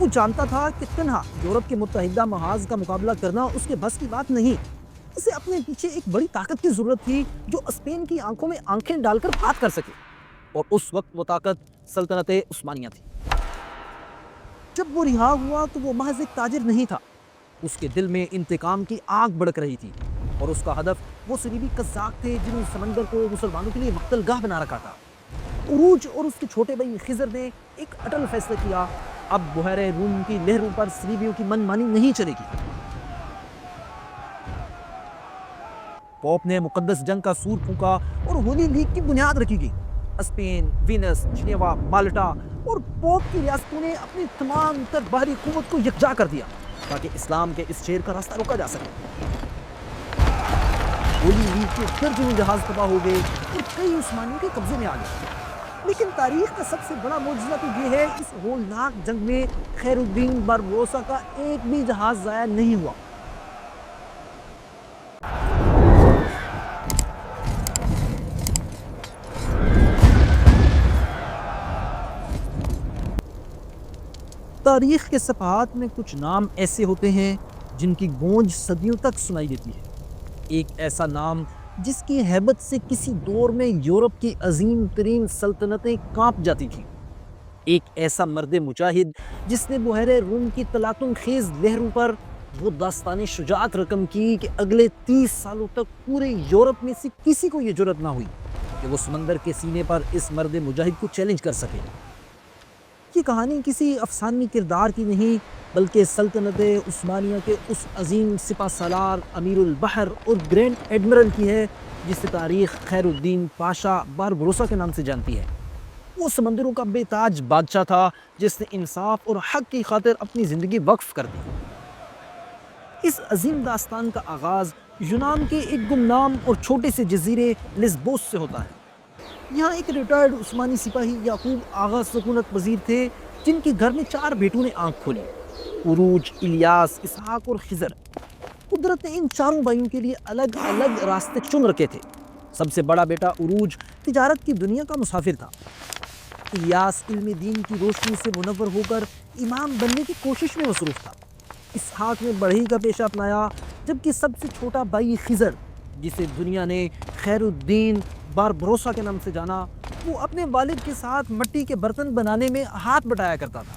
وہ جانتا تھا کہ تنہا یورپ کے متحدہ محاذ کا مقابلہ کرنا اس کے بس کی بات نہیں. اسے اپنے پیچھے ایک بڑی طاقت کی ضرورت تھی جو اسپین کی آنکھوں میں آنکھیں ڈال کر بات کر سکے. اور اس وقت وہ طاقت سلطنت عثمانیہ تھی. جب وہ رہا ہوا تو وہ محض ایک تاجر نہیں تھا. اس کے دل میں انتقام کی آگ بھڑک رہی تھی اور اس کا ہدف وہ صلیبی قزاق تھے جنہوں نے سمندر کو مسلمانوں کے لیے مقتل گاہ بنا رکھا تھا. عروج اور اس کے چھوٹے بھائی خضر نے ایک اٹل فیصلہ کیا. اب بحیرہ روم کی لہروں پر صلیبیوں کی من مانی نہیں چلے گی. پوپ نے مقدس جنگ کا سور پھونکا اور ہولی لیگ کی بنیاد رکھی گئی. اسپین، وینس، جنیوا، مالٹا اور پوپ کی ریاستوں نے اپنی تمام تر بحری قوت کو یکجا کر دیا تاکہ اسلام کے اس شیر کا راستہ روکا جا سکے. ہولی لیگ کے درجنوں جہاز تباہ ہو گئے اور کئی عثمانیوں کے قبضے میں آ گئے. لیکن تاریخ کا سب سے بڑا معجزہ تو یہ ہے اس ہولناک جنگ میں خیر الدین باربروسا کا ایک بھی جہاز ضائع نہیں ہوا. تاریخ کے صفحات میں کچھ نام ایسے ہوتے ہیں جن کی گونج صدیوں تک سنائی دیتی ہے. ایک ایسا نام جس کی ہیبت سے کسی دور میں یورپ کی عظیم ترین سلطنتیں کانپ جاتی تھیں. ایک ایسا مرد مجاہد جس نے بحیرہ روم کی تلاطم خیز لہروں پر وہ داستانی شجاعت رقم کی کہ اگلے 30 سالوں تک پورے یورپ میں سے کسی کو یہ جرأت نہ ہوئی کہ وہ سمندر کے سینے پر اس مرد مجاہد کو چیلنج کر سکے. یہ کہانی کسی افسانوی کردار کی نہیں بلکہ سلطنت عثمانیہ کے اس عظیم سپہ سالار امیر البحر اور گرینڈ ایڈمرل کی ہے جسے تاریخ خیر الدین پاشا باربروسا کے نام سے جانتی ہے. وہ سمندروں کا بے تاج بادشاہ تھا جس نے انصاف اور حق کی خاطر اپنی زندگی وقف کر دی. اس عظیم داستان کا آغاز یونان کے ایک گمنام اور چھوٹے سے جزیرے لیسبوس سے ہوتا ہے. یہاں ایک ریٹائرڈ عثمانی سپاہی یعقوب آغا سکونت پذیر تھے جن کے گھر میں 4 بیٹوں نے آنکھ کھولی: عروج، الیاس، اسحاق اور خضر. قدرت نے ان چاروں بھائیوں کے لیے الگ الگ راستے چن رکھے تھے. سب سے بڑا بیٹا عروج تجارت کی دنیا کا مسافر تھا. الیاس علم دین کی روشنی سے منور ہو کر امام بننے کی کوشش میں مصروف تھا. اسحاق نے بڑھئی کا پیشہ اپنایا جبکہ سب سے چھوٹا بھائی خضر جسے دنیا نے خیر الدین باربروسا کے نام سے جانا وہ اپنے والد کے ساتھ مٹی کے برتن بنانے میں ہاتھ بٹایا کرتا تھا.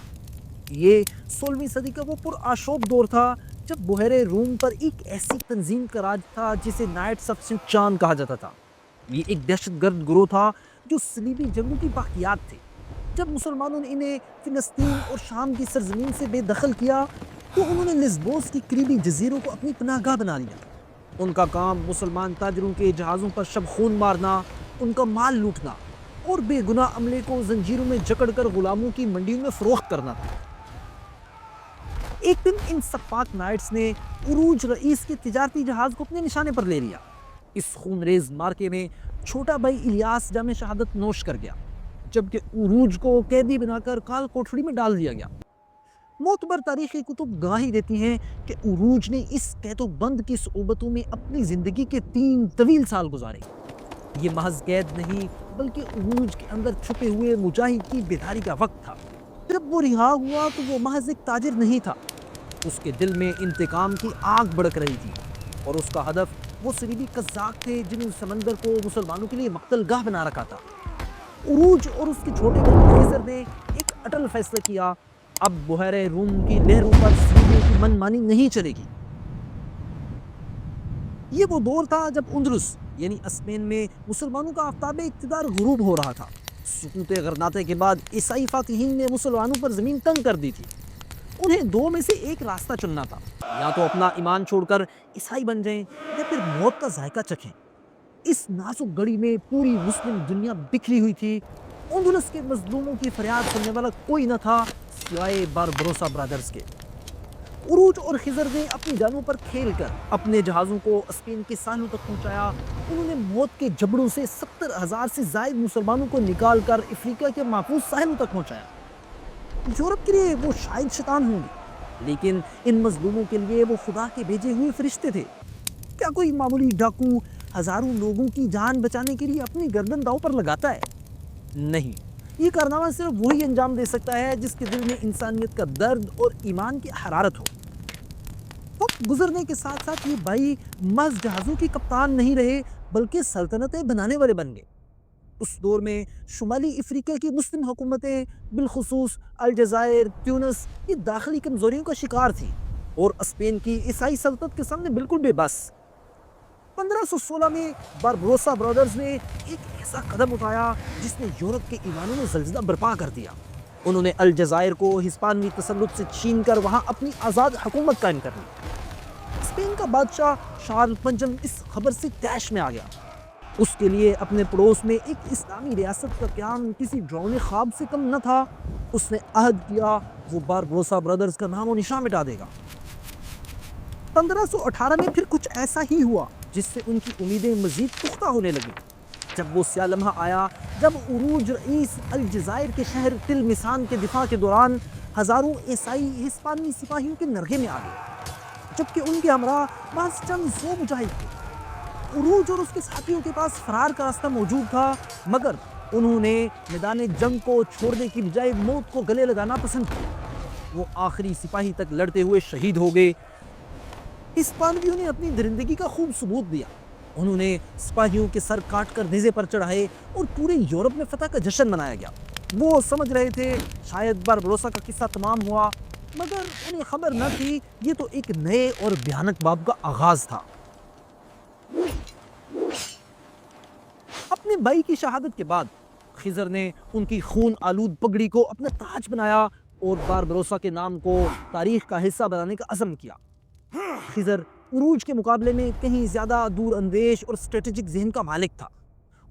یہ 16ویں صدی کا وہ پرآشوب دور تھا جب بحیرہ روم پر ایک ایسی تنظیم کا راج تھا جسے نائٹس آف سینٹ جان کہا جاتا تھا. یہ ایک دہشت گرد گروہ تھا جو صلیبی جنگوں کی باقیات تھے. جب مسلمانوں نے انہیں فلسطین اور شام کی سرزمین سے بے دخل کیا تو انہوں نے لیسبوس کی قریبی جزیروں کو اپنی پناہ گاہ بنا لیا. ان کا کام مسلمان تاجروں کے جہازوں پر شب خون مارنا، ان کا مال لوٹنا اور بے گناہ عملے کو زنجیروں میں جکڑ کر غلاموں کی منڈیوں میں فروخت کرنا تھا. ایک دن ان سفاک نائٹس نے عروج رئیس کے تجارتی جہاز کو اپنے نشانے پر لے لیا. اس خونریز مارکے میں چھوٹا بھائی الیاس جام شہادت نوش کر گیا جبکہ عروج کو قیدی بنا کر کال کوٹھڑی میں ڈال دیا گیا. معتبر تاریخی کتب گواہی دیتی ہیں کہ عروج نے اس قید و بند کی صعوبتوں میں اپنی زندگی کے 3 طویل سال گزارے. یہ محض قید نہیں بلکہ عروج کے اندر چھپے ہوئے مجاہد کی بیداری کا وقت تھا. جب وہ رہا ہوا تو وہ محض ایک تاجر نہیں تھا. اس کے دل میں انتقام کی آگ بھڑک رہی تھی اور اس کا ہدف وہ صلیبی قزاق تھے جنہوں نے سمندر کو مسلمانوں کے لیے مقتل گاہ بنا رکھا تھا. عروج اور اس کے چھوٹے بھائی خضر نے ایک اٹل فیصلہ کیا. اب بحیرہ روم کی لہروں پر صلیبیوں کی من مانی نہیں چلے گی. یہ وہ دور تھا جب اندلس یعنی اسپین میں مسلمانوں کا آفتاب اقتدار غروب ہو رہا تھا. سقوط غرناطے کے بعد عیسائی فاتحین نے مسلمانوں پر زمین تنگ کر دی تھی. انہیں 2 میں سے ایک راستہ چننا تھا: یا تو اپنا ایمان چھوڑ کر عیسائی بن جائیں یا پھر موت کا ذائقہ چکھیں. اس نازک گڑی میں پوری مسلم دنیا بکھری ہوئی تھی. اندلس کے مظلوموں کی فریاد سننے والا کوئی نہ تھا سوائے باربروسا برادرز کے. عروج اور خضر نے اپنی جانوں پر کھیل کر اپنے جہازوں کو اسپین کے ساحلوں تک پہنچایا. انہوں نے موت کے جبڑوں سے 70,000 سے زائد مسلمانوں کو نکال کر افریقہ کے محفوظ ساحلوں تک پہنچایا. یورپ کے لیے وہ شاید شیطان ہوں گے لیکن ان مظلوموں کے لیے وہ خدا کے بھیجے ہوئے فرشتے تھے. کیا کوئی معمولی ڈاکو ہزاروں لوگوں کی جان بچانے کے لیے اپنی گردن داؤ پر لگاتا ہے؟ نہیں. یہ کارنامہ صرف وہی انجام دے سکتا ہے جس کے دل میں انسانیت کا درد اور ایمان کی حرارت ہو۔ وقت گزرنے کے ساتھ ساتھ یہ بھائی محض جہازوں کی کپتان نہیں رہے بلکہ سلطنتیں بنانے والے بن گئے۔ اس دور میں شمالی افریقہ کی مسلم حکومتیں بالخصوص الجزائر، تیونس یہ داخلی کمزوریوں کا شکار تھیں اور اسپین کی عیسائی سلطنت کے سامنے بالکل بے بس۔ 1516 میں باربروسا برادرز نے ایک ایسا قدم اٹھایا جس نے یورپ کے ایمانوں میں زلزلہ برپا کر دیا۔ انہوں نے الجزائر کو ہسپانوی تسلط سے چھین کر وہاں اپنی آزاد حکومت قائم کر لی۔ اسپین کا بادشاہ شارل پنجم اس خبر سے طیش میں آ گیا۔ اس کے لیے اپنے پڑوس میں ایک اسلامی ریاست کا قیام کسی ڈراؤنے خواب سے کم نہ تھا۔ اس نے عہد کیا وہ باربروسا برادرز کا نام و نشان مٹا دے گا۔ 1518 میں پھر کچھ ایسا ہی ہوا جس سے ان کی امیدیں مزید پختہ ہونے لگیں۔ جب وہ سیاہ لمحہ آیا جب عروج رئیس الجزائر کے شہر تلمسان کے دفاع کے دوران ہزاروں عیسائی ہسپانوی سپاہیوں کے نرغے میں آ گئے، جبکہ ان کے ہمراہ محض چند سو مجاہد تھے۔ عروج اور اس کے ساتھیوں کے پاس فرار کا راستہ موجود تھا، مگر انہوں نے میدان جنگ کو چھوڑنے کی بجائے موت کو گلے لگانا پسند کیا۔ وہ آخری سپاہی تک لڑتے ہوئے شہید ہو گئے۔ ہسپانویوں نے اپنی درندگی کا خوب ثبوت دیا۔ انہوں نے سپاہیوں کے سر کاٹ کر نیزے پر چڑھائے اور پورے یورپ میں فتح کا جشن منایا گیا۔ وہ سمجھ رہے تھے شاید باربروسا کا قصہ تمام ہوا، مگر انہیں خبر نہ تھی یہ تو ایک نئے اور بھیانک باب کا آغاز تھا۔ اپنے بھائی کی شہادت کے بعد خضر نے ان کی خون آلود پگڑی کو اپنا تاج بنایا اور باربروسا کے نام کو تاریخ کا حصہ بنانے کا عزم کیا۔ خضر عروج کے مقابلے میں کہیں زیادہ دور اندیش اور اسٹریٹجک ذہن کا مالک تھا۔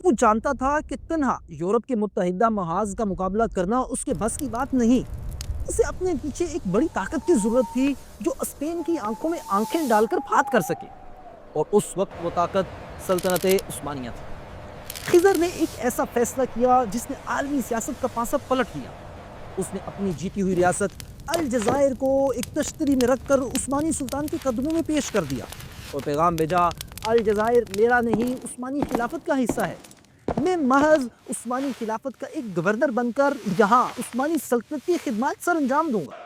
وہ جانتا تھا کہ تنہا یورپ کے متحدہ محاذ کا مقابلہ کرنا اس کے بس کی بات نہیں۔ اسے اپنے پیچھے ایک بڑی طاقت کی ضرورت تھی جو اسپین کی آنکھوں میں آنکھیں ڈال کر پھات کر سکے، اور اس وقت وہ طاقت سلطنت عثمانیہ تھی۔ خضر نے ایک ایسا فیصلہ کیا جس نے عالمی سیاست کا پانسا پلٹ دیا۔ اس نے اپنی جیتی ہوئی ریاست الجزائر کو ایک تشتری میں رکھ کر عثمانی سلطان کے قدموں میں پیش کر دیا اور پیغام بھیجا، الجزائر میرا نہیں عثمانی خلافت کا حصہ ہے۔ میں محض عثمانی خلافت کا ایک گورنر بن کر یہاں عثمانی سلطنت کی خدمات سر انجام دوں گا۔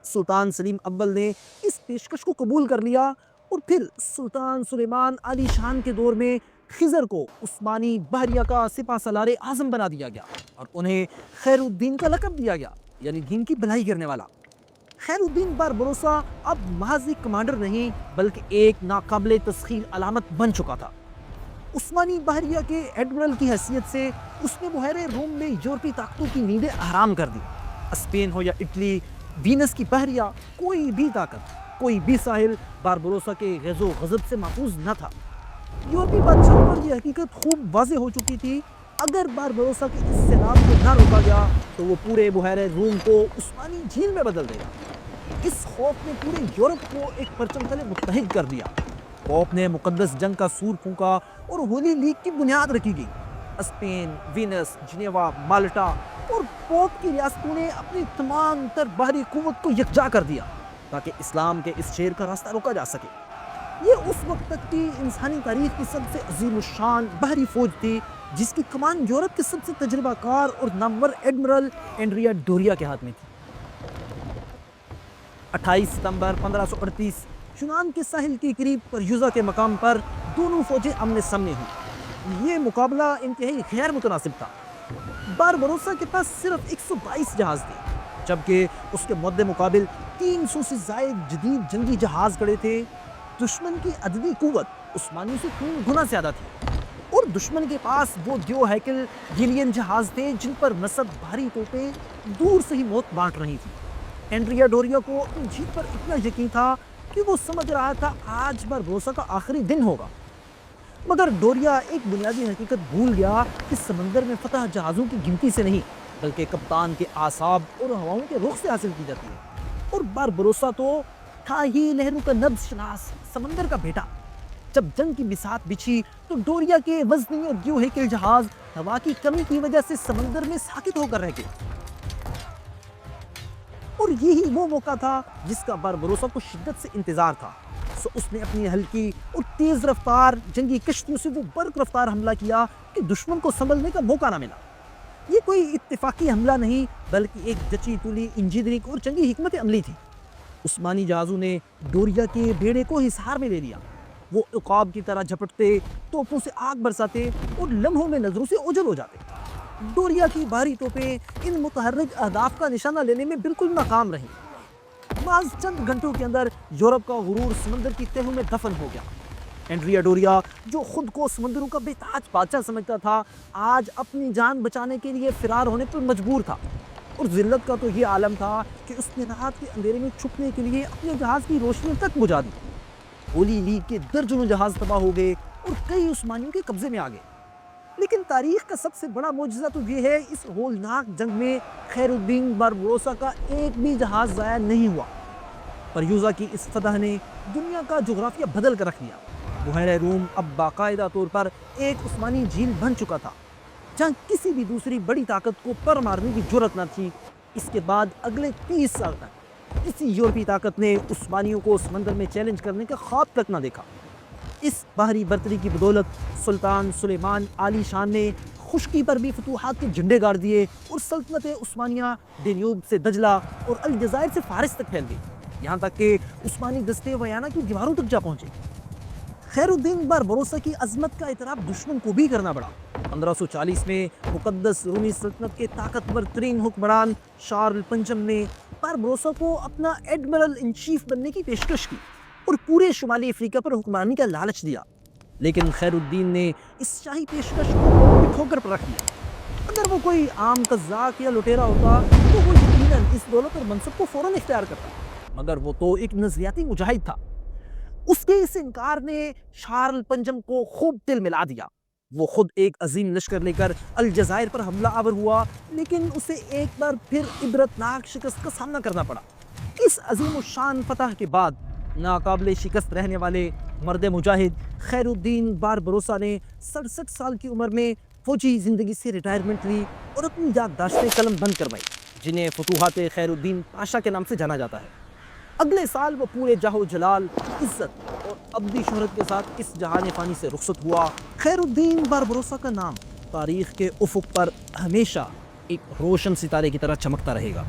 سلطان سلیم اول نے اس پیشکش کو قبول کر لیا اور پھر سلطان سلیمان علی شان کے دور میں خضر کو عثمانی بحریہ کا سپہ سالار اعظم بنا دیا گیا اور انہیں خیر الدین کا لقب دیا گیا، یعنی دین کی بھلائی کرنے والا۔ خیر الدین باربروسا اب محض ایک کمانڈر نہیں بلکہ ایک ناقابل تسخیر علامت بن چکا تھا۔ عثمانی بحریہ کے ایڈمرل کی حیثیت سے اس نے بحیرہ روم میں یورپی طاقتوں کی نیندیں حرام کر دی۔ اسپین ہو یا اٹلی، وینس کی بحریہ، کوئی بھی طاقت، کوئی بھی ساحل باربروسا کے غیظ و غضب سے محفوظ نہ تھا۔ یورپی بادشاہوں پر یہ حقیقت خوب واضح ہو چکی تھی، اگر باربروسا کے اس سیلاب کو نہ روکا گیا تو وہ پورے بحیرہ روم کو عثمانی جھیل میں بدل دے گا۔ اس خوف نے پورے یورپ کو ایک پرچم تلے متحد کر دیا۔ پوپ نے مقدس جنگ کا سور پھونکا اور ہولی لیگ کی بنیاد رکھی گئی۔ اسپین، وینس، جنیوا، مالٹا اور پوپ کی ریاستوں نے اپنی تمام تر بحری قوت کو یکجا کر دیا تاکہ اسلام کے اس شیر کا راستہ روکا جا سکے۔ یہ اس وقت تک کی انسانی تاریخ کی سب سے عظیم الشان بحری فوج تھی جس کی کمان یورپ کے سب سے تجربہ کار اور نامور ایڈمرل اینڈریا ڈوریا کے ہاتھ میں تھی۔ 28 ستمبر 1538 یونان کے ساحل کے قریب پریوزا کے مقام پر دونوں فوجیں آمنے سامنے ہوئیں۔ یہ مقابلہ انتہائی غیر متناسب تھا۔ باربروسا کے پاس صرف 122 جہاز تھے، جبکہ اس کے مد مقابل 300 سے زائد جدید جنگی جہاز کھڑے تھے۔ دشمن کی عددی قوت عثمانیوں سے 3 گنا زیادہ تھی، اور دشمن کے پاس وہ دیو ہیکل گیلین جہاز تھے جن پر نصب بھاری توپیں دور سے ہی موت بانٹ رہی تھی۔ اینڈریا ڈوریا کو اپنی جیت پر اتنا یقین تھا کہ وہ سمجھ رہا تھا آج باربروسا کا آخری دن ہوگا، مگر ڈوریا ایک بنیادی حقیقت بھول گیا کہ سمندر میں فتح جہازوں کی گنتی سے نہیں بلکہ کپتان کے اعصاب اور ہواؤں کے رخ سے حاصل کی جاتی ہے۔ اور باربروسا تو تھا ہی لہروں کا نبض شناس، سمندر کا بیٹا۔ جب جنگ کی بساط بچھی تو ڈوریا کے وزنی اور دیو ہیکل جہاز ہوا کی کمی کی وجہ سے سمندر میں ساکت ہو کر رہ گئے، اور یہی وہ موقع تھا جس کا باربروسا کو شدت سے انتظار تھا۔ سو اس نے اپنی ہلکی اور تیز رفتار جنگی کشتیوں سے وہ برق رفتار حملہ کیا کہ دشمن کو سنبھلنے کا موقع نہ ملا۔ یہ کوئی اتفاقی حملہ نہیں بلکہ ایک جچی تلی انجینئرنگ اور جنگی حکمت عملی تھی۔ عثمانی جہازوں نے ڈوریا کے بیڑے کو حصار میں لے لیا۔ وہ عقاب کی طرح جھپٹتے، توپوں سے آگ برساتے اور لمحوں میں نظروں سے اوجھل ہو جاتے۔ ڈوریا کی بھاری توپیں ان متحرک اہداف کا نشانہ لینے میں بالکل ناکام رہیں۔ بعض چند گھنٹوں کے اندر یورپ کا غرور سمندر کی تہوں میں دفن ہو گیا۔ انڈریا ڈوریا، جو خود کو سمندروں کا بے تاج بادشاہ سمجھتا تھا، آج اپنی جان بچانے کے لیے فرار ہونے پر مجبور تھا۔ اور ذلت کا تو یہ عالم تھا کہ اس نے رات کے اندھیرے میں چھپنے کے لیے اپنے جہاز کی روشنی تک بجھا دی۔ ہولی لیگ کے درجنوں جہاز تباہ ہو گئے اور کئی عثمانیوں کے قبضے میں آ گئے۔ لیکن تاریخ کا سب سے بڑا معجزہ تو یہ ہے اس ہولناک جنگ میں خیر الدین باربروسا کا ایک بھی جہاز ضائع نہیں ہوا۔ پریوزا کی اس فتح نے دنیا کا جغرافیہ بدل کر رکھ دیا۔ بحیرہ روم اب باقاعدہ طور پر ایک عثمانی جھیل بن چکا تھا جہاں کسی بھی دوسری بڑی طاقت کو پر مارنے کی جرأت نہ تھی۔ اس کے بعد اگلے 30 سال تک کسی یورپی طاقت نے عثمانیوں کو سمندر میں چیلنج کرنے کا خواب تک نہ دیکھا۔ اس بحری برتری کی بدولت سلطان سلیمان عالی شان نے خشکی پر بھی فتوحات کے جھنڈے گاڑ دیے اور سلطنت عثمانیہ ڈینیوب سے دجلہ اور الجزائر سے فارس تک پھیل گئی، یہاں تک کہ عثمانی دستے ویانا کی دیواروں تک جا پہنچے۔ خیر الدین باربروسا کی عظمت کا اعتراف دشمن کو بھی کرنا پڑا۔ 1540 میں مقدس رومی سلطنت کے طاقتور ترین حکمران شارل پنجم نے باربروسا کو اپنا ایڈمرل ان چیف بننے کی پیشکش کی اور پورے شمالی افریقہ پر حکمرانی کا لالچ دیا۔ لیکن خیر الدین نے اس شاہی پیشکش کو ٹھوکر پر رکھ دیا۔ اگر وہ کوئی عام قزاق یا لٹیرا ہوتا تو وہ یقیناً اس دولت اور منصب کو فوراً اختیار کرتا، مگر وہ تو ایک نظریاتی مجاہد تھا۔ اس کے اس انکار نے شارل پنجم کو خوب دل ملا دیا۔ وہ خود ایک عظیم لشکر لے کر الجزائر پر حملہ آور ہوا، لیکن اسے ایک بار پھر عبرتناک شکست کا سامنا کرنا پڑا۔ اس عظیم الشان فتح کے بعد ناقابل شکست رہنے والے مرد مجاہد خیر الدین باربروسا نے 67 سال کی عمر میں فوجی زندگی سے ریٹائرمنٹ لی اور اپنی یادداشتیں قلم بند کروائی، جنہیں فتوحات خیر الدین پاشا کے نام سے جانا جاتا ہے۔ اگلے سال وہ پورے جاہ و جلال، عزت اور ابدی شہرت کے ساتھ اس جہان فانی سے رخصت ہوا۔ خیر الدین باربروسا کا نام تاریخ کے افق پر ہمیشہ ایک روشن ستارے کی طرح چمکتا رہے گا۔